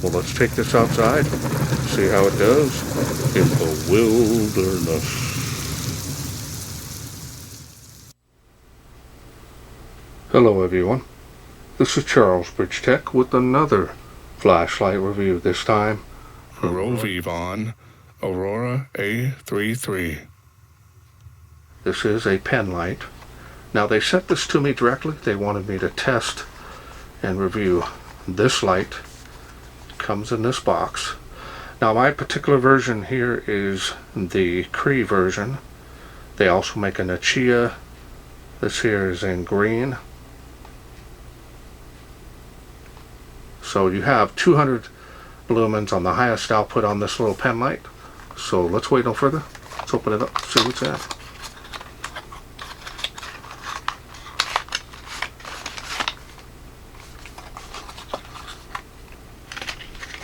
Well, let's take this outside, see how it does in the wilderness. Hello everyone, this is Charles BridgTec with another flashlight review, this time for RovyVon Aurora A33. This is a Penlight. Now they sent this to me directly. They wanted me to test and review this light. It comes in this box. Now my particular version here is the Cree version. They also make a Nitecore. This here is in green. So you have 200 lumens on the highest output on this little Penlight. So let's wait no further. Let's open it up, see what's in.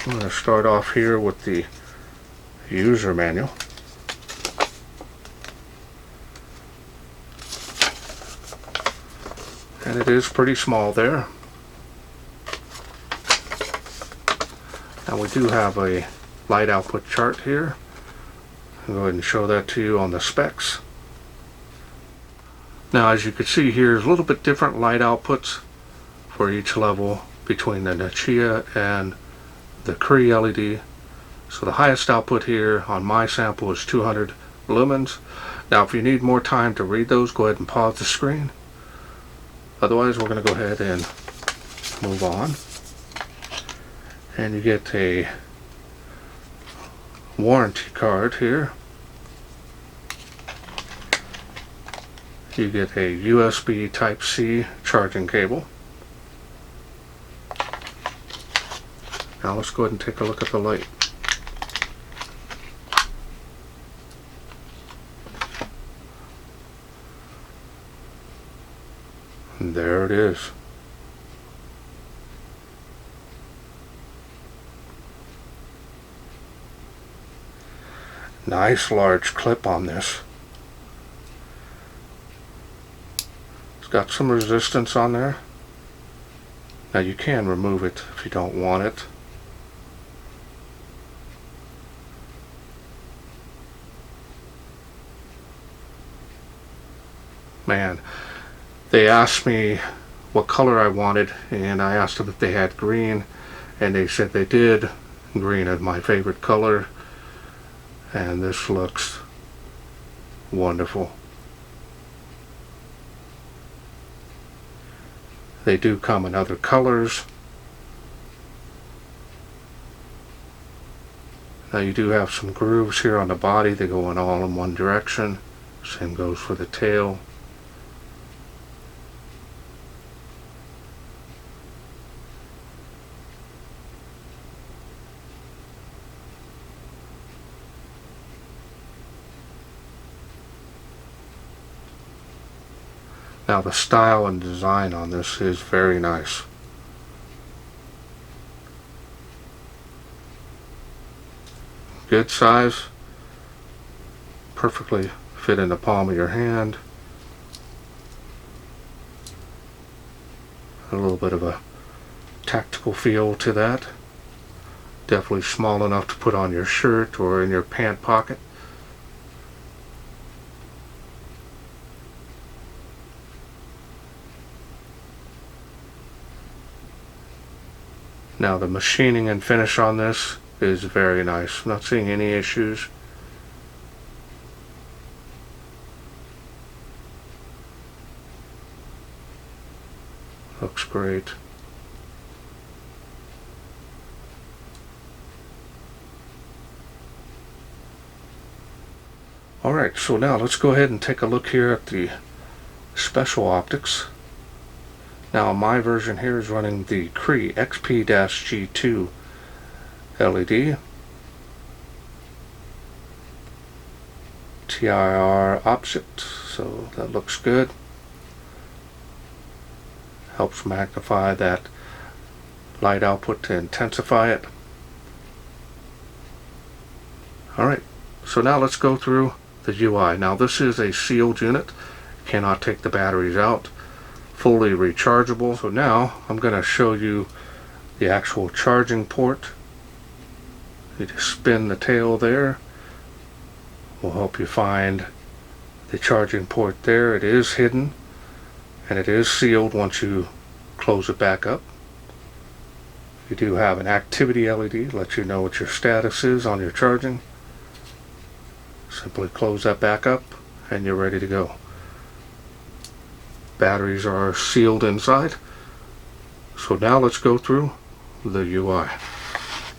I'm going to start off here with the user manual. And it is pretty small there. Now we do have a light output chart here. I'll go ahead and show that to you on the specs. Now as you can see here, there's a little bit different light outputs for each level between the Nitecore and the Cree LED. So the highest output here on my sample is 200 lumens. Now if you need more time to read those, go ahead and pause the screen. Otherwise we're going to go ahead and move on. And you get a warranty card here. You get a USB Type-C charging cable. Now let's go ahead and take a look at the light. And there it is. Nice large clip on this. It's got some resistance on there. Now you can remove it if you don't want it. Man, they asked me what color I wanted, and I asked them if they had green, and they said they did. Green is my favorite color. And this looks wonderful. They do come in other colors. Now you do have some grooves here on the body. They go in all in one direction. Same goes for the tail. Now the style and design on this is very nice. Good size. Perfectly fit in the palm of your hand. A little bit of a tactical feel to that. Definitely small enough to put on your shirt or in your pant pocket. Now the machining and finish on this is very nice. I'm not seeing any issues. Looks great. Alright, so now let's go ahead and take a look here at the special optics. Now my version here is running the Cree XP-G2 LED. TIR opposite, so that looks good. Helps magnify that light output to intensify it. Alright, so now let's go through the UI. Now this is a sealed unit. Cannot take the batteries out. Fully rechargeable. So now I'm going to show you the actual charging port You just spin the tail there. Will help you find the charging port there. It is hidden and it is sealed once you close it back up. You do have an activity LED, let you know what your status is on your charging. Simply close that back up and you're ready to go. Batteries are sealed inside. So now let's go through the UI.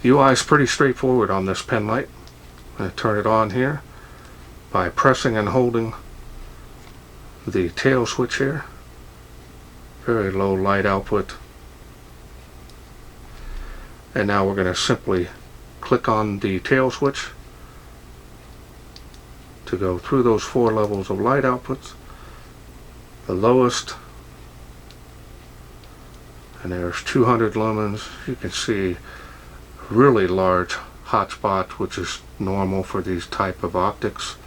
UI is pretty straightforward on this Penlight. I'm going to turn it on here by pressing and holding the tail switch here. Very low light output. And now we're going to simply click on the tail switch to go through those 4 levels of light outputs. The lowest, and there's 200 lumens. You can see really large hotspot, which is normal for these type of optics,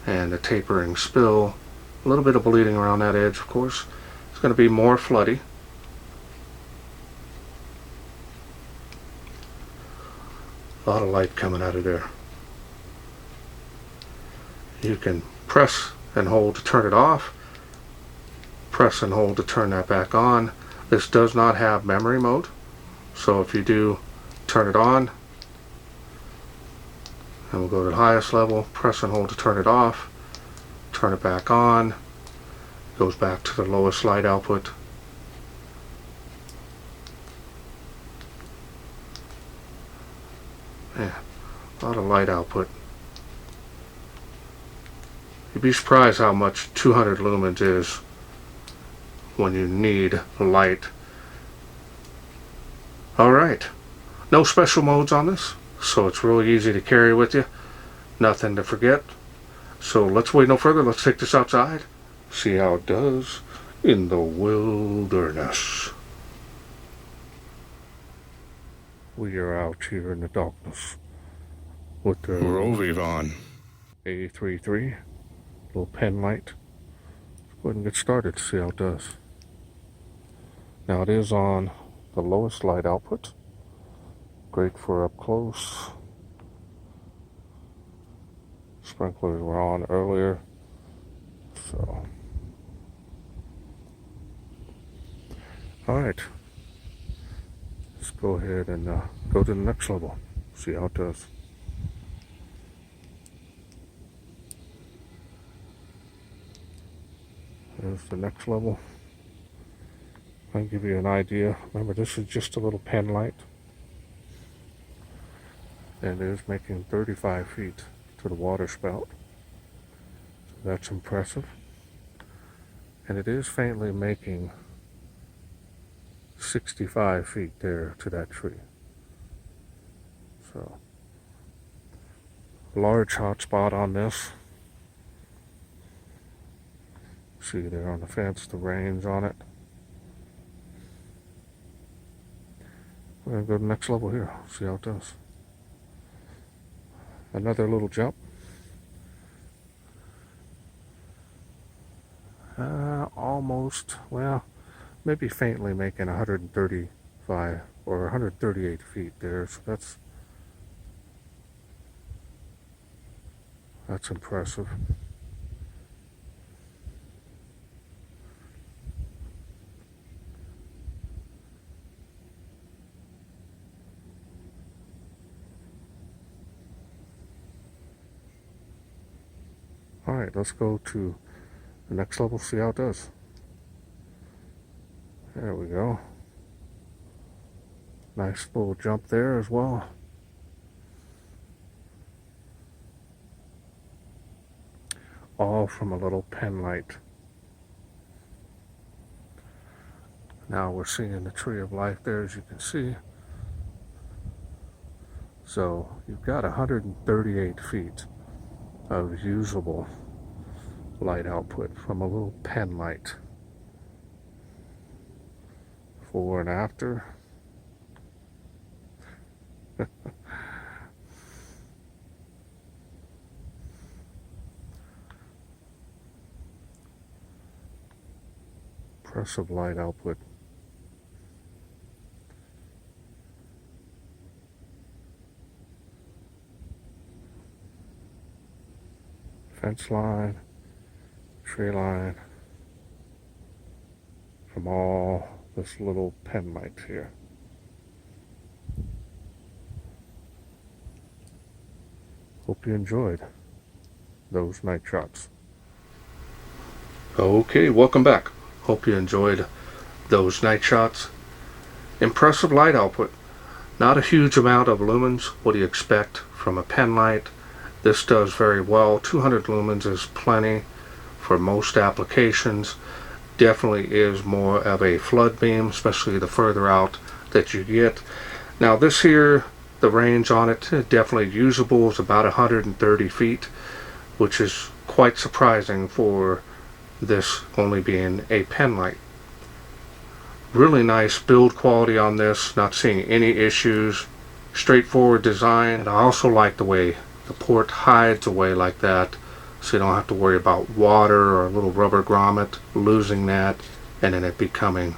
and a tapering spill. A little bit of bleeding around that edge, of course. It's going to be more floody. A lot of light coming out of there. You can press and hold to turn it off. Press and hold to turn that back on. This does not have memory mode, so if you do turn it on, and we'll go to the highest level, press and hold to turn it off, turn it back on, goes back to the lowest light output. Yeah, a lot of light output. You'd be surprised how much 200 lumens is when you need light. Alright, no special modes on this, so it's really easy to carry with you. Nothing to forget. So let's wait no further. Let's take this outside, see how it does in the wilderness. We are out here in the darkness with the RovyVon A33 little Penlight. Let's go ahead and get started to see how it does. Now it is on the lowest light output. Great for up close. Sprinklers were on earlier, so alright, let's go ahead and go to the next level, see how it does. There's the next level. I'll give you an idea. Remember, this is just a little Penlight, and it is making 35 feet to the water spout. So that's impressive. And it is faintly making 65 feet there to that tree. So, large hot spot on this. See there on the fence, the range on it. We're going to go to the next level here, see how it does. Another little jump. Almost, well, maybe faintly making 135 or 138 feet there, so that's impressive. Alright, let's go to the next level, see how it does. There we go. Nice little jump there as well. All from a little Penlight. Now we're seeing the tree of life there, as you can see. So you've got 138 feet of usable light output from a little Penlight. Before and after. Impressive light output. fence line, tree line, from all this little Penlight here. Hope you enjoyed those night shots. Okay, welcome back. Hope you enjoyed those night shots. Impressive light output. Not a huge amount of lumens. What do you expect from a Penlight? This does very well. 200 lumens is plenty for most applications. Definitely is more of a flood beam, especially the further out that you get. Now this here, the range on it, definitely usable, is about 130 feet, which is quite surprising for this only being a Penlight. Really nice build quality on this, not seeing any issues. Straightforward design, and I also like the way the port hides away like that, so you don't have to worry about water or a little rubber grommet losing that and then it becoming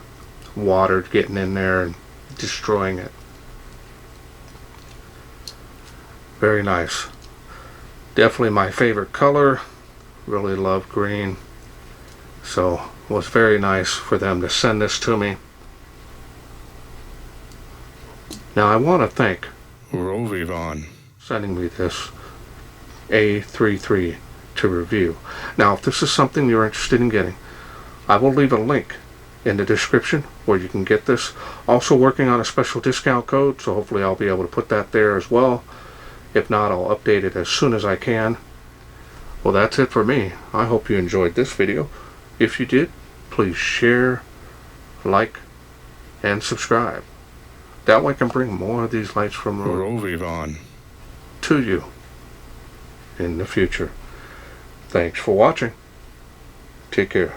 water getting in there and destroying it. Very nice. Definitely my favorite color. Really love green. So it was very nice for them to send this to me. Now I want to thank RovyVon sending me this A33 to review. Now if this is something you're interested in getting, I will leave a link in the description where you can get this. Also working on a special discount code, so hopefully I'll be able to put that there as well. If not, I'll update it as soon as I can. Well, that's it for me. I hope you enjoyed this video. If you did, please share, like, and subscribe. That way I can bring more of these lights from RovyVon to you in the future. Thanks for watching. Take care.